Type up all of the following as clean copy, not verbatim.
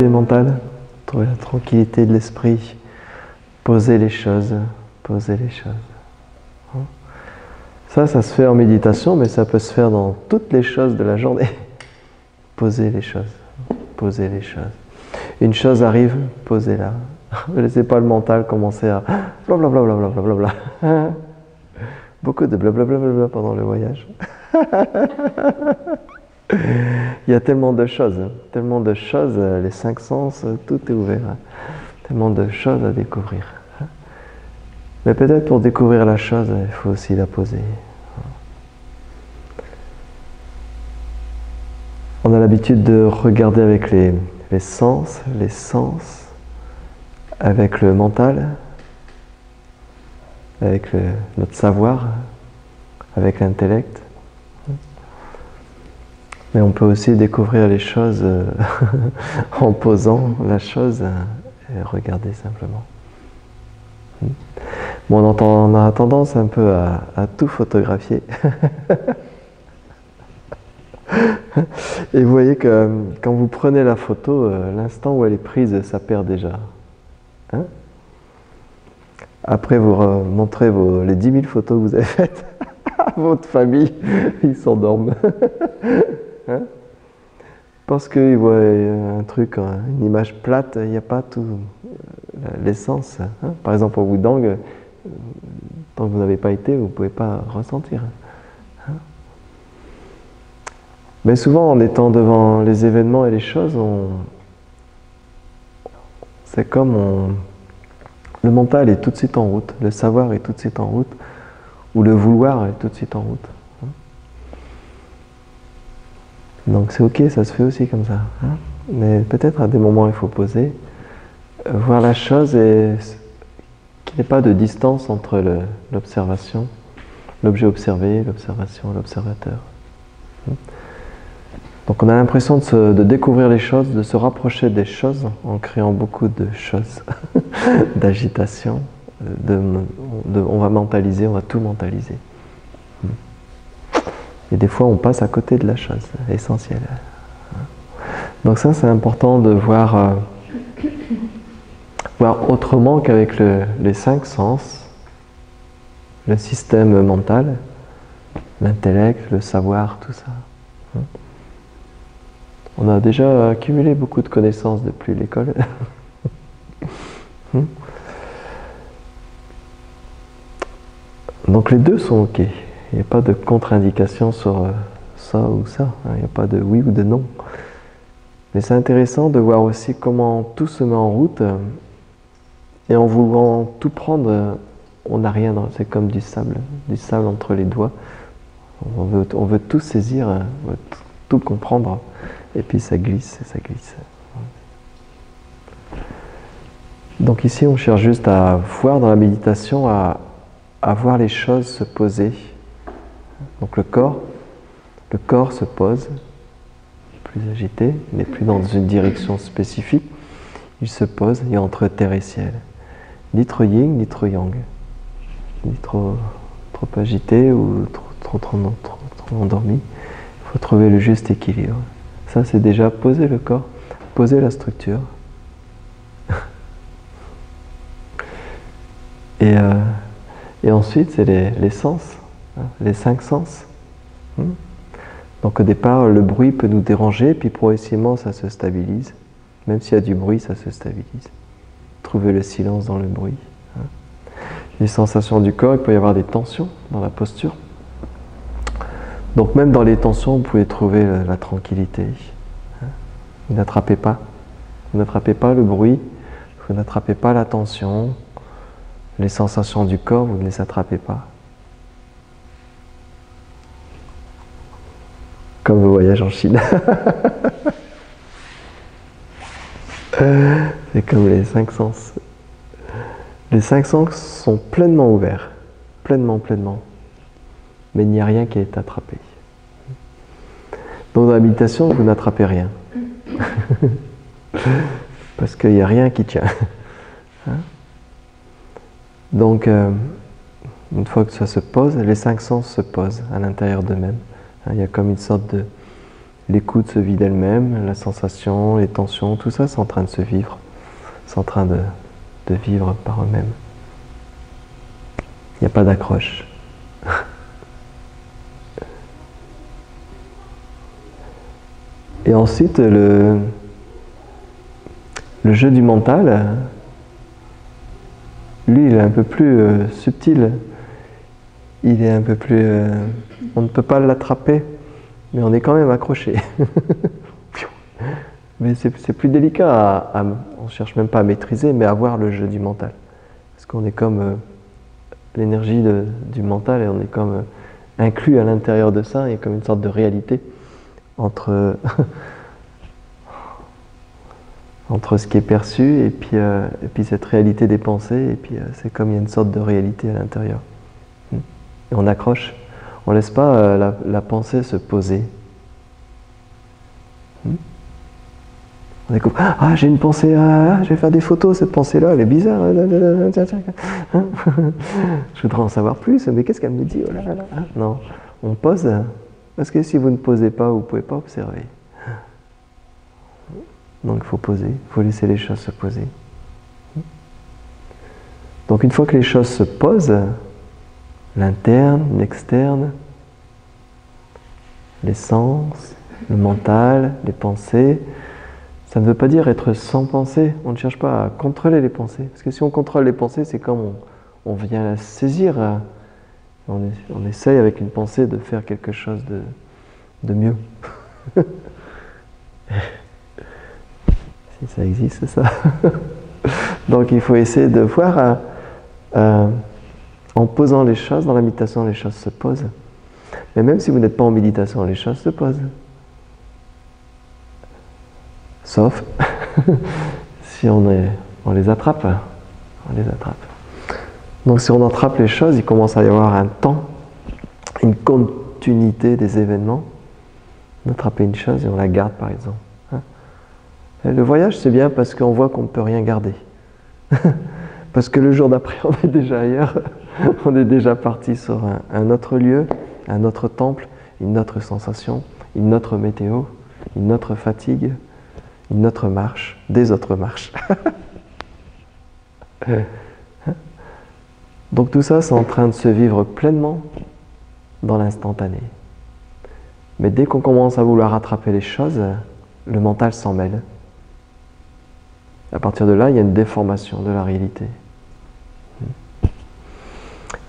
mentale, trouver la tranquillité de l'esprit, poser les choses, poser les choses. Ça se fait en méditation, mais ça peut se faire dans toutes les choses de la journée. Poser les choses, poser les choses. Une chose arrive, posez-la. Ne laissez pas le mental commencer à blablabla, blablabla. Beaucoup de blablabla pendant le voyage. Il y a tellement de choses, les 5 sens, tout est ouvert. Tellement de choses à découvrir. Mais peut-être pour découvrir la chose, il faut aussi la poser. On a l'habitude de regarder avec les sens, avec le mental, avec notre savoir, avec l'intellect. Mais on peut aussi découvrir les choses en posant la chose et regarder simplement. Bon, on a tendance un peu à tout photographier. Et vous voyez que quand vous prenez la photo, l'instant où elle est prise, ça perd déjà. Hein? Après, vous montrez les 10 000 photos que vous avez faites à votre famille, ils s'endorment. Hein? Parce qu'ils voient un truc, une image plate, il n'y a pas tout l'essence. Hein? Par exemple, au Wudang, tant que vous n'avez pas été, vous ne pouvez pas ressentir. Hein? Mais souvent, en étant devant les événements et les choses, c'est comme le mental est tout de suite en route, le savoir est tout de suite en route, ou le vouloir est tout de suite en route. Donc c'est ok, ça se fait aussi comme ça. Hein? Mais peut-être à des moments il faut poser, voir la chose et qu'il n'y ait pas de distance entre l'observation, l'objet observé, l'observation et l'observateur. Donc on a l'impression de découvrir les choses, de se rapprocher des choses en créant beaucoup de choses, d'agitation, on va mentaliser, on va tout mentaliser. Et des fois on passe à côté de la chose essentielle. Donc ça c'est important de voir autrement qu'avec les 5 sens, le système mental, l'intellect, le savoir, tout ça. On a déjà accumulé beaucoup de connaissances depuis l'école. Donc les deux sont ok. Il n'y a pas de contre-indication sur ça ou ça. Il n'y a pas de oui ou de non. Mais c'est intéressant de voir aussi comment tout se met en route. Et en voulant tout prendre, on n'a rien. C'est comme du sable entre les doigts. On veut tout saisir, on veut tout comprendre. Et puis ça glisse, et ça glisse. Donc ici, on cherche juste à voir dans la méditation, à voir les choses se poser. Donc le corps se pose, plus agité, il n'est plus dans une direction spécifique. Il se pose, il est entre terre et ciel. Ni trop yin, ni trop yang. Ni trop agité ou trop endormi. Il faut trouver le juste équilibre. Ça, c'est déjà poser le corps, poser la structure. Et ensuite, c'est les sens, les 5 sens. Donc au départ, le bruit peut nous déranger, puis progressivement, ça se stabilise. Même s'il y a du bruit, ça se stabilise. Trouver le silence dans le bruit. Les sensations du corps, il peut y avoir des tensions dans la posture. Donc même dans les tensions, vous pouvez trouver la tranquillité. Vous n'attrapez pas. Vous n'attrapez pas le bruit, vous n'attrapez pas la tension. Les sensations du corps, vous ne les attrapez pas. Comme le voyage en Chine. C'est comme les 5 sens. Les 5 sens sont pleinement ouverts. Pleinement. Mais il n'y a rien qui est attrapé. Donc dans la méditation, vous n'attrapez rien. Parce qu'il n'y a rien qui tient. Donc, une fois que ça se pose, les 5 sens se posent à l'intérieur d'eux-mêmes. Il y a comme une sorte de l'écoute se vit d'elle-même, la sensation, les tensions, tout ça c'est en train de se vivre, c'est en train de vivre par eux-mêmes. Il n'y a pas d'accroche. Et ensuite, le jeu du mental, lui, il est un peu plus subtil. Il est un peu plus... on ne peut pas l'attraper, mais on est quand même accroché. Mais c'est plus délicat, on ne cherche même pas à maîtriser, mais à voir le jeu du mental. Parce qu'on est comme l'énergie du mental, et on est comme inclus à l'intérieur de ça, il y a comme une sorte de réalité entre, entre ce qui est perçu et puis cette réalité des pensées, et puis c'est comme il y a une sorte de réalité à l'intérieur. Et on accroche, on ne laisse pas la pensée se poser. On découvre, ah j'ai une pensée, je vais faire des photos, cette pensée-là, elle est bizarre. Je voudrais en savoir plus, mais qu'est-ce qu'elle me dit? Oh là là là. Non, on pose, parce que si vous ne posez pas, vous ne pouvez pas observer. Donc il faut poser, il faut laisser les choses se poser. Donc une fois que les choses se posent, l'interne, l'externe, les sens, le mental, les pensées, ça ne veut pas dire être sans pensée. On ne cherche pas à contrôler les pensées. Parce que si on contrôle les pensées, c'est comme on vient la saisir. On essaye avec une pensée de faire quelque chose de mieux. Si ça existe, ça. Donc il faut essayer de voir, en posant les choses, dans la méditation, les choses se posent. Mais même si vous n'êtes pas en méditation, les choses se posent. Sauf si on les attrape. On les attrape. Donc si on attrape les choses, il commence à y avoir un temps, une continuité des événements. On attrape une chose et on la garde, par exemple. Le voyage, c'est bien parce qu'on voit qu'on ne peut rien garder. Parce que le jour d'après, on est déjà ailleurs. On est déjà parti sur un autre lieu, un autre temple, une autre sensation, une autre météo, une autre fatigue, une autre marche, des autres marches. Donc tout ça, c'est en train de se vivre pleinement dans l'instantané. Mais dès qu'on commence à vouloir attraper les choses, le mental s'en mêle. À partir de là, il y a une déformation de la réalité.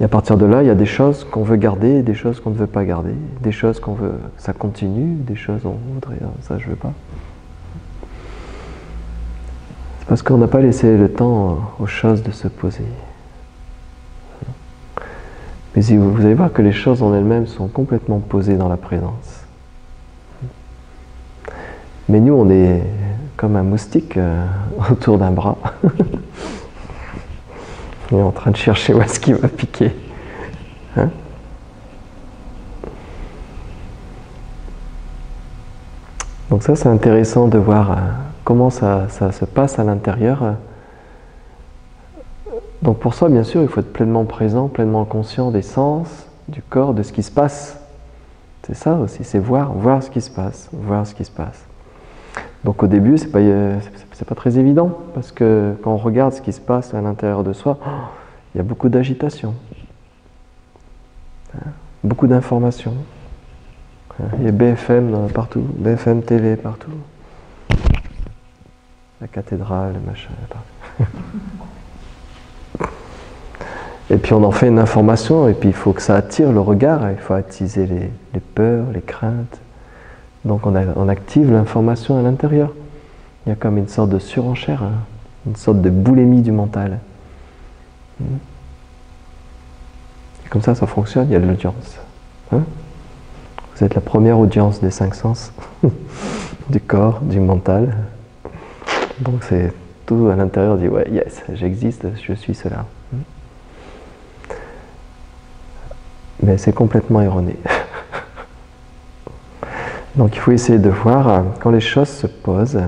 Et à partir de là, il y a des choses qu'on veut garder, des choses qu'on ne veut pas garder, des choses qu'on veut, ça continue, des choses on voudrait, ça je veux pas. C'est parce qu'on n'a pas laissé le temps aux choses de se poser. Mais si vous allez voir que les choses en elles-mêmes sont complètement posées dans la présence. Mais nous, on est comme un moustique autour d'un bras. On est en train de chercher où est-ce qu'il va piquer. Hein? Donc ça, c'est intéressant de voir comment ça se passe à l'intérieur. Donc pour ça, bien sûr, il faut être pleinement présent, pleinement conscient des sens, du corps, de ce qui se passe. C'est ça aussi, c'est voir ce qui se passe, voir ce qui se passe. Donc au début, c'est pas très évident, parce que quand on regarde ce qui se passe à l'intérieur de soi, il y a beaucoup d'agitation, beaucoup d'informations. Il y a BFM partout, BFM TV partout, la cathédrale, le machin, partout. Et puis on en fait une information, et puis il faut que ça attire le regard, il faut attiser les peurs, les craintes. Donc on active l'information à l'intérieur. Il y a comme une sorte de surenchère, une sorte de boulimie du mental. Et comme ça fonctionne, il y a de l'audience. Vous êtes la première audience des 5 sens, du corps, du mental. Donc c'est tout à l'intérieur dit, ouais, yes, j'existe, je suis cela. Mais c'est complètement erroné. Donc il faut essayer de voir, quand les choses se posent,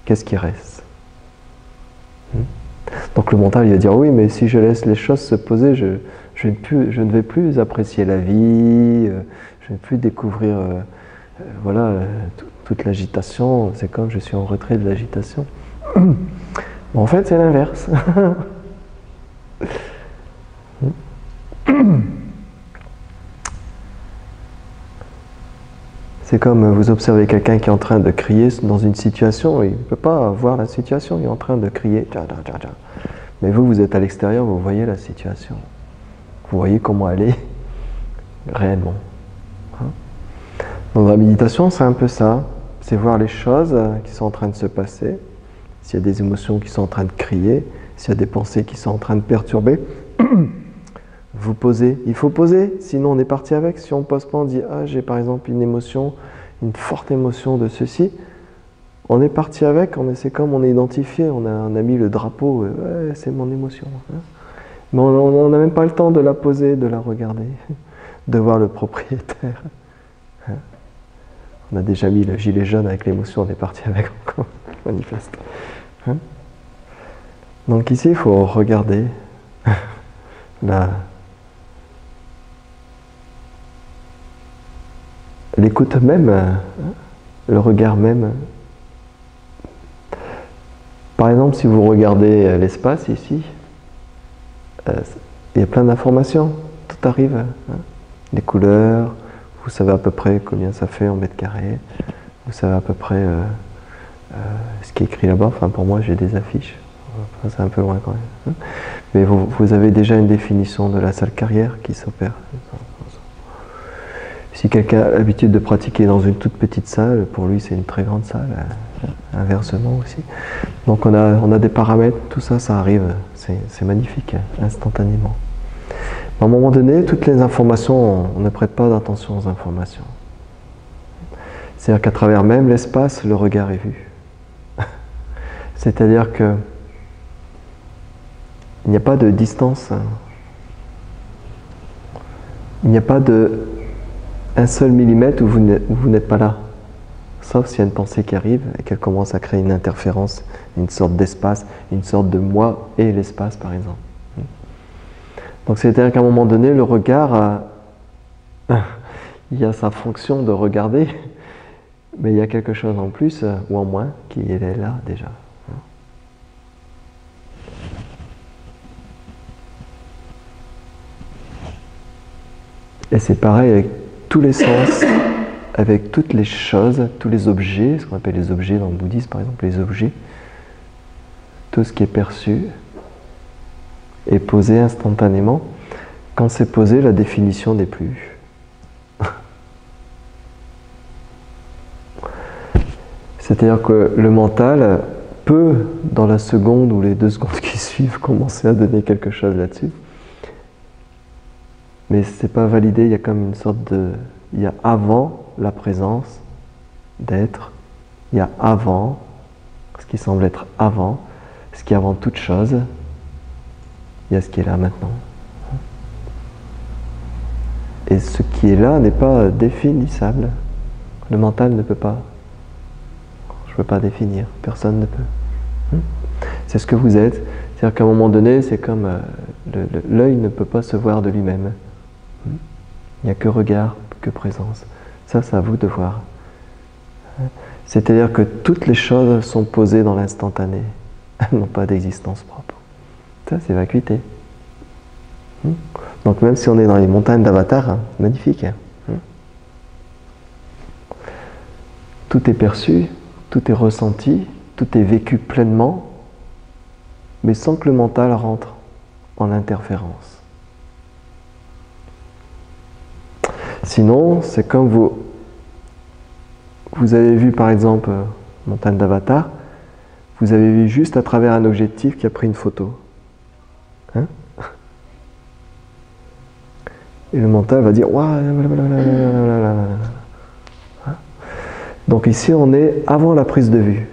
qu'est-ce qui reste? Donc le mental il va dire, oui, mais si je laisse les choses se poser, je ne vais plus apprécier la vie, je ne vais plus découvrir voilà, toute l'agitation, c'est comme je suis en retrait de l'agitation. En fait, c'est l'inverse. C'est comme vous observez quelqu'un qui est en train de crier dans une situation, il ne peut pas voir la situation, il est en train de crier. Mais vous, vous êtes à l'extérieur, vous voyez la situation. Vous voyez comment elle est réellement. Dans la méditation, c'est un peu ça. C'est voir les choses qui sont en train de se passer. S'il y a des émotions qui sont en train de crier, s'il y a des pensées qui sont en train de perturber, vous posez. Il faut poser, sinon on est parti avec. Si on ne pose pas, on dit « Ah, j'ai par exemple une émotion, une forte émotion de ceci », on est parti avec, c'est comme on est identifié, on a mis le drapeau, ouais, c'est mon émotion. Mais on n'a même pas le temps de la poser, de la regarder, de voir le propriétaire. On a déjà mis le gilet jaune avec l'émotion, on est parti avec encore, manifeste. Donc ici, il faut regarder l'écoute même, le regard même. Par exemple, si vous regardez l'espace ici, il y a plein d'informations, tout arrive. Les couleurs, vous savez à peu près combien ça fait en mètres carrés, vous savez à peu près ce qui est écrit là-bas. Enfin, pour moi, j'ai des affiches, enfin, c'est un peu loin quand même. Mais vous avez déjà une définition de la salle carrière qui s'opère. Si quelqu'un a l'habitude de pratiquer dans une toute petite salle, pour lui c'est une très grande salle, inversement aussi. Donc on a des paramètres, tout ça, ça arrive, c'est magnifique, instantanément. À un moment donné, toutes les informations, on ne prête pas d'attention aux informations. C'est-à-dire qu'à travers même l'espace, le regard est vu. C'est-à-dire que il n'y a pas de distance, il n'y a pas de un seul millimètre où vous n'êtes pas là. Sauf s'il y a une pensée qui arrive et qu'elle commence à créer une interférence, une sorte d'espace, une sorte de moi et l'espace par exemple. Donc c'est-à-dire qu'à un moment donné, le regard, il y a sa fonction de regarder, mais il y a quelque chose en plus ou en moins qui est là déjà. Et c'est pareil avec tous les sens, avec toutes les choses, tous les objets, ce qu'on appelle les objets dans le bouddhisme par exemple, les objets, tout ce qui est perçu est posé instantanément. Quand c'est posé, la définition n'est plus. C'est-à-dire que le mental peut, dans la seconde ou les 2 secondes qui suivent, commencer à donner quelque chose là-dessus. Mais c'est pas validé, il y a comme une sorte de... Il y a avant la présence d'être, il y a avant, ce qui semble être avant, ce qui est avant toute chose, il y a ce qui est là maintenant. Et ce qui est là n'est pas définissable. Le mental ne peut pas. Je ne peux pas définir, personne ne peut. C'est ce que vous êtes. C'est-à-dire qu'à un moment donné, c'est comme l'œil ne peut pas se voir de lui-même. Il n'y a que regard, que présence. Ça, c'est à vous de voir. C'est-à-dire que toutes les choses sont posées dans l'instantané. Elles n'ont pas d'existence propre. Ça, c'est vacuité. Donc même si on est dans les montagnes d'Avatar, magnifique. Tout est perçu, tout est ressenti, tout est vécu pleinement, mais sans que le mental rentre en interférence. Sinon, c'est comme vous avez vu par exemple montagne d'Avatar, vous avez vu juste à travers un objectif qui a pris une photo. Et le mental va dire waouh. Donc ici on est avant la prise de vue.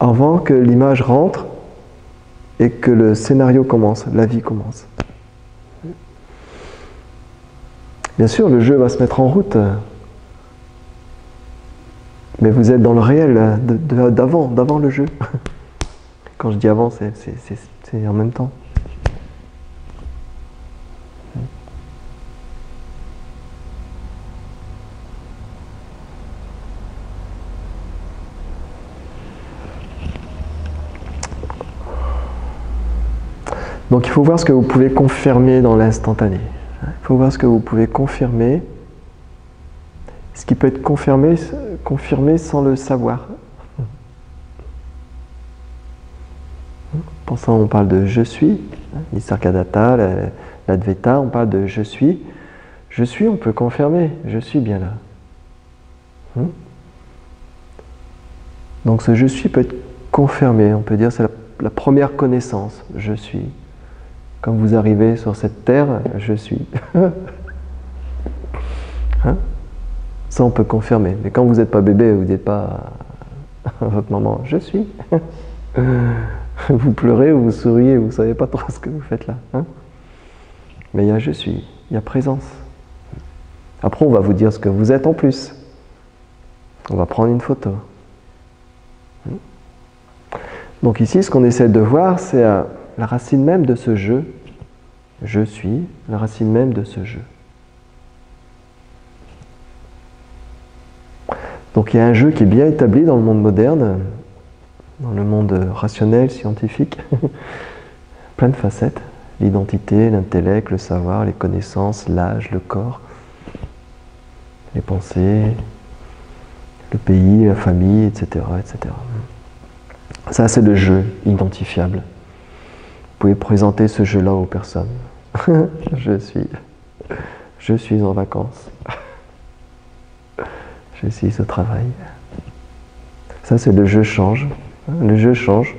Avant que l'image rentre et que le scénario commence, la vie commence. Bien sûr, le jeu va se mettre en route. Mais vous êtes dans le réel d'avant le jeu. Quand je dis avant, c'est en même temps. Donc il faut voir ce que vous pouvez confirmer dans l'instantané. Il faut voir ce que vous pouvez confirmer, ce qui peut être confirmé sans le savoir. Pour ça, on parle de je suis, Nisargadatta, l'Advaita, on parle de je suis. Je suis, on peut confirmer, je suis bien là. Donc ce je suis peut être confirmé, on peut dire c'est la première connaissance, je suis. Comme vous arrivez sur cette terre, je suis. Ça on peut confirmer, mais quand vous n'êtes pas bébé, vous n'êtes pas à votre maman, je suis. Vous pleurez ou vous souriez, vous ne savez pas trop ce que vous faites là. Mais il y a je suis, il y a présence. Après on va vous dire ce que vous êtes en plus. On va prendre une photo. Donc ici, ce qu'on essaie de voir, c'est la racine même de ce je suis, la racine même de ce je. Donc il y a un jeu qui est bien établi dans le monde moderne, dans le monde rationnel, scientifique, plein de facettes, l'identité, l'intellect, le savoir, les connaissances, l'âge, le corps, les pensées, le pays, la famille, etc., etc. Ça, c'est le jeu identifiable. Vous pouvez présenter ce jeu-là aux personnes. Je suis en vacances. Je suis au travail. Ça, c'est le jeu change. Le jeu change.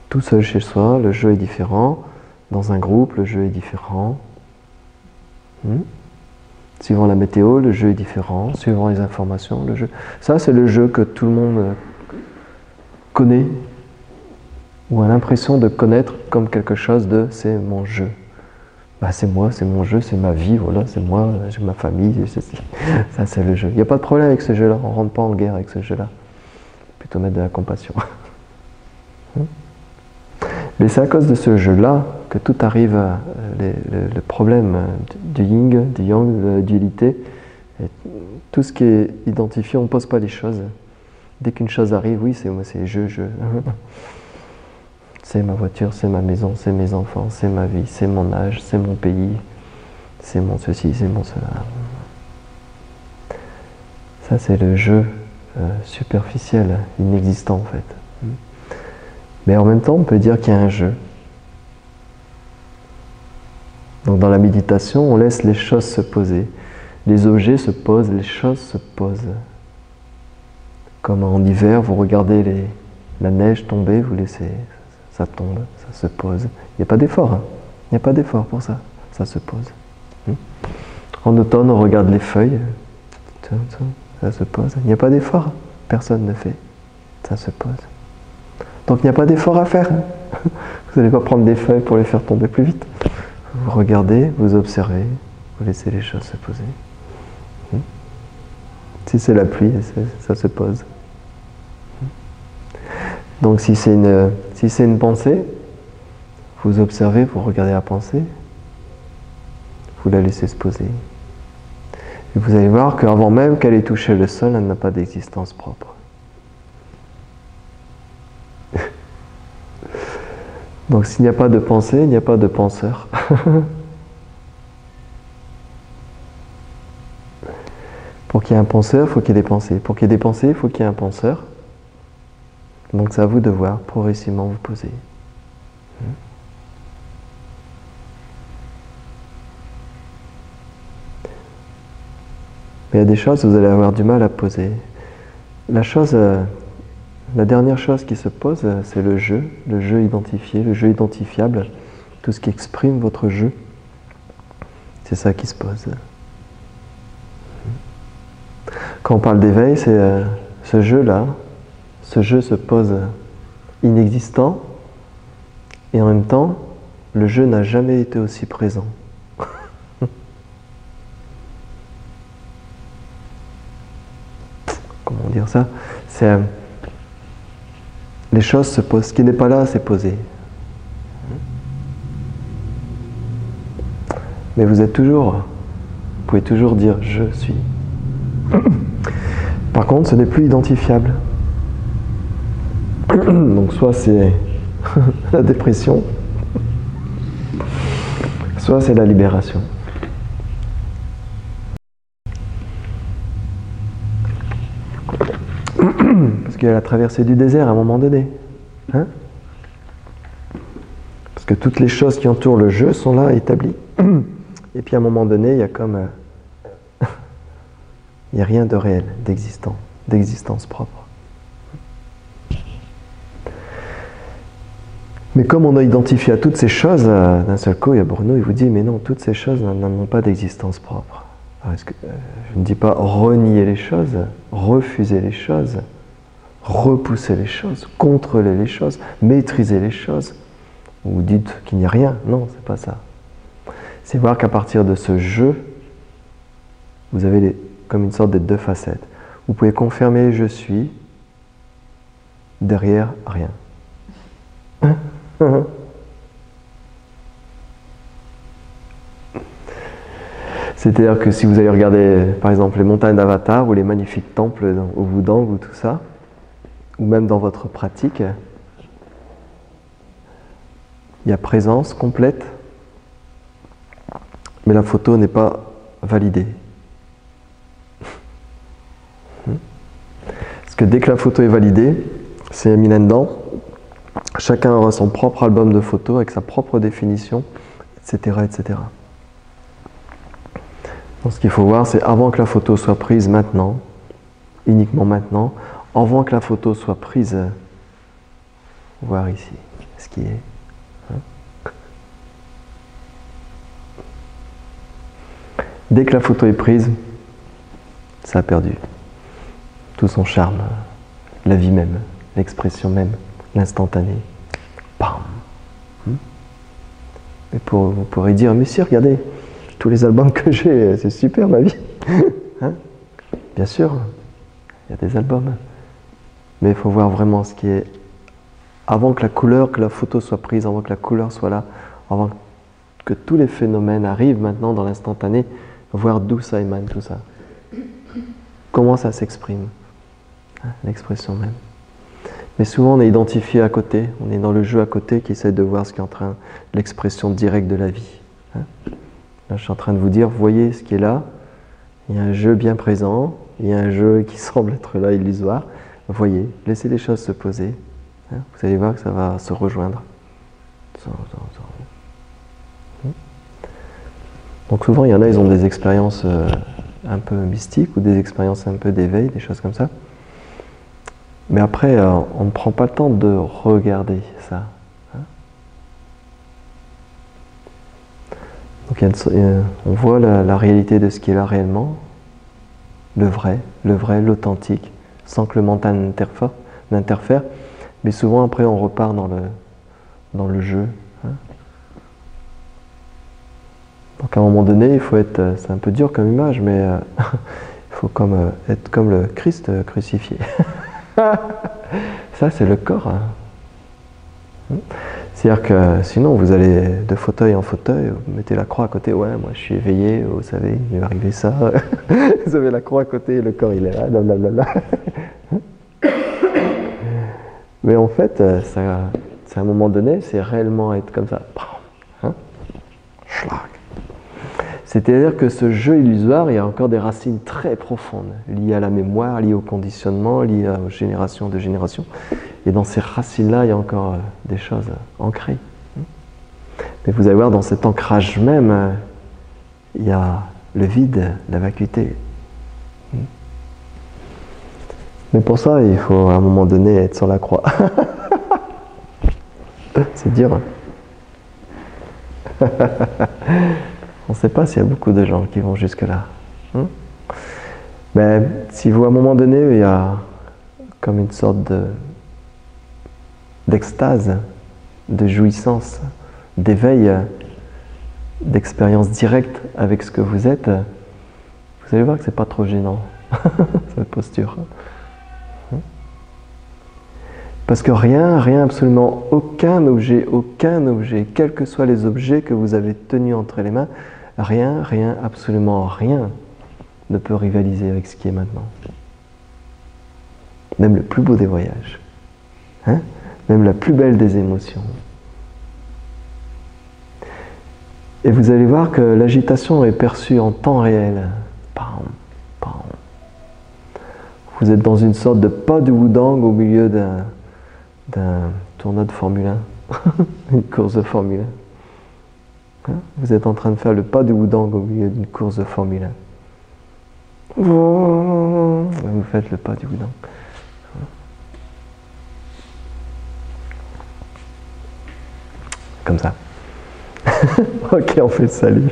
Tout seul chez soi, le jeu est différent. Dans un groupe, le jeu est différent. Suivant la météo, le jeu est différent. Suivant les informations, le jeu... Ça, c'est le jeu que tout le monde connaît ou a l'impression de connaître comme quelque chose de « c'est mon jeu ». C'est moi, c'est mon jeu, c'est ma vie, voilà, c'est moi, j'ai ma famille, ça c'est le jeu. Il n'y a pas de problème avec ce jeu-là, on ne rentre pas en guerre avec ce jeu-là. Plutôt mettre de la compassion. Mais c'est à cause de ce jeu-là que tout arrive, le problème du yin, du yang, de la dualité. Et tout ce qui est identifié, on ne pose pas les choses. Dès qu'une chose arrive, oui, c'est moi, c'est je. C'est ma voiture, c'est ma maison, c'est mes enfants, c'est ma vie, c'est mon âge, c'est mon pays, c'est mon ceci, c'est mon cela. Ça, c'est le jeu superficiel, inexistant en fait. Mais en même temps, on peut dire qu'il y a un jeu. Donc dans la méditation, on laisse les choses se poser. Les objets se posent, les choses se posent. Comme en hiver, vous regardez la neige tomber, vous laissez... Ça tombe, ça se pose. Il n'y a pas d'effort. Il n'y a pas d'effort pour ça. Ça se pose. En automne, on regarde les feuilles. Ça se pose. Il n'y a pas d'effort. Personne ne fait. Ça se pose. Donc il n'y a pas d'effort à faire. Vous n'allez pas prendre des feuilles pour les faire tomber plus vite. Vous regardez, vous observez, vous laissez les choses se poser. Si c'est la pluie, ça se pose. Donc si c'est une pensée, vous observez, vous regardez la pensée, vous la laissez se poser. Et vous allez voir qu'avant même qu'elle ait touché le sol, elle n'a pas d'existence propre. Donc s'il n'y a pas de pensée, il n'y a pas de penseur. Pour qu'il y ait un penseur, il faut qu'il y ait des pensées. Pour qu'il y ait des pensées, il faut qu'il y ait un penseur. Donc c'est à vous de voir, progressivement vous poser. Mais il y a des choses que vous allez avoir du mal à poser. La dernière chose qui se pose, c'est le jeu identifié, le jeu identifiable, tout ce qui exprime votre jeu. C'est ça qui se pose. Quand on parle d'éveil, c'est ce jeu-là. Ce jeu se pose inexistant et en même temps, le jeu n'a jamais été aussi présent. Comment dire ça? C'est les choses se posent. Ce qui n'est pas là, c'est posé. Mais vous pouvez toujours dire je suis. Par contre, ce n'est plus identifiable. Donc soit c'est la dépression, soit c'est la libération. Parce qu'il y a la traversée du désert à un moment donné. Hein? Parce que toutes les choses qui entourent le jeu sont là, établies. Et puis à un moment donné, il y a comme... il n'y a rien de réel, d'existant, d'existence propre. Mais comme on a identifié à toutes ces choses, d'un seul coup, il y a Bruno, il vous dit, mais non, toutes ces choses n'ont pas d'existence propre. Alors, je ne dis pas renier les choses, refuser les choses, repousser les choses, contrôler les choses, maîtriser les choses. Ou dites qu'il n'y a rien. Non, c'est pas ça. C'est voir qu'à partir de ce jeu, vous avez comme une sorte de deux facettes. Vous pouvez confirmer je suis, derrière rien. C'est-à-dire que si vous allez regarder par exemple les montagnes d'Avatar ou les magnifiques temples au Wudang ou tout ça, ou même dans votre pratique, il y a présence complète, mais la photo n'est pas validée. Parce que dès que la photo est validée, c'est mis là-dedans, chacun aura son propre album de photos avec sa propre définition, etc., etc. Donc ce qu'il faut voir, c'est avant que la photo soit prise maintenant, uniquement maintenant, avant que la photo soit prise, voir ici ce qui est. Dès que la photo est prise, ça a perdu tout son charme, la vie même, l'expression même, l'instantané. Bam. Et vous pourrez dire, mais si, regardez, tous les albums que j'ai, c'est super ma vie. Hein? Bien sûr, il y a des albums. Mais il faut voir vraiment ce qui est avant que la couleur, que la photo soit prise, avant que la couleur soit là, avant que tous les phénomènes arrivent maintenant dans l'instantané, voir d'où ça émane tout ça. Comment ça s'exprime, hein, l'expression même. Mais souvent on est identifié à côté, on est dans le jeu à côté qui essaie de voir ce qui est en train, l'expression directe de la vie. Hein. Là je suis en train de vous dire, voyez ce qui est là, il y a un jeu bien présent, il y a un jeu qui semble être là illusoire, voyez, laissez les choses se poser, hein, vous allez voir que ça va se rejoindre. Donc souvent, il y en a, ils ont des expériences un peu mystiques ou des expériences un peu d'éveil, des choses comme ça. Mais après, on ne prend pas le temps de regarder ça. Hein. Donc on voit la réalité de ce qui est là réellement, le vrai, l'authentique, sans que le mental n'interfère. Mais souvent, après, on repart dans le jeu. Hein. Donc à un moment donné, il faut être, c'est un peu dur comme image, mais il faut être comme le Christ crucifié. Ça, c'est le corps. Hein. C'est-à-dire que sinon, vous allez de fauteuil en fauteuil, vous mettez la croix à côté, ouais, moi je suis éveillé, vous savez, il m'est arrivé ça. Vous avez la croix à côté, le corps il est là, blablabla. Mais en fait, c'est à un moment donné, c'est réellement être comme ça. Hein. Schlag. C'est-à-dire que ce jeu illusoire, il y a encore des racines très profondes, liées à la mémoire, liées au conditionnement, liées aux générations de générations. Et dans ces racines-là, il y a encore des choses ancrées. Mais vous allez voir, dans cet ancrage même, il y a le vide, la vacuité. Mais pour ça, il faut à un moment donné être sur la croix. C'est dur. On ne sait pas s'il y a beaucoup de gens qui vont jusque-là. Mais si vous, à un moment donné, il y a comme une sorte d'extase, de jouissance, d'éveil, d'expérience directe avec ce que vous êtes, vous allez voir que ce n'est pas trop gênant, cette posture. Parce que rien, absolument aucun objet, quels que soient les objets que vous avez tenus entre les mains, rien, absolument rien ne peut rivaliser avec ce qui est maintenant. Même le plus beau des voyages, hein? Même la plus belle des émotions. Et vous allez voir que l'agitation est perçue en temps réel. Pam, pam. Vous êtes dans une sorte de pas de Wudang au milieu d'un tournoi de Formule 1, une course de Formule 1. Hein? Vous êtes en train de faire le pas de Wudang au milieu d'une course de Formule 1. Vous faites le pas du Wudang. Comme ça. Ok, on fait le salut.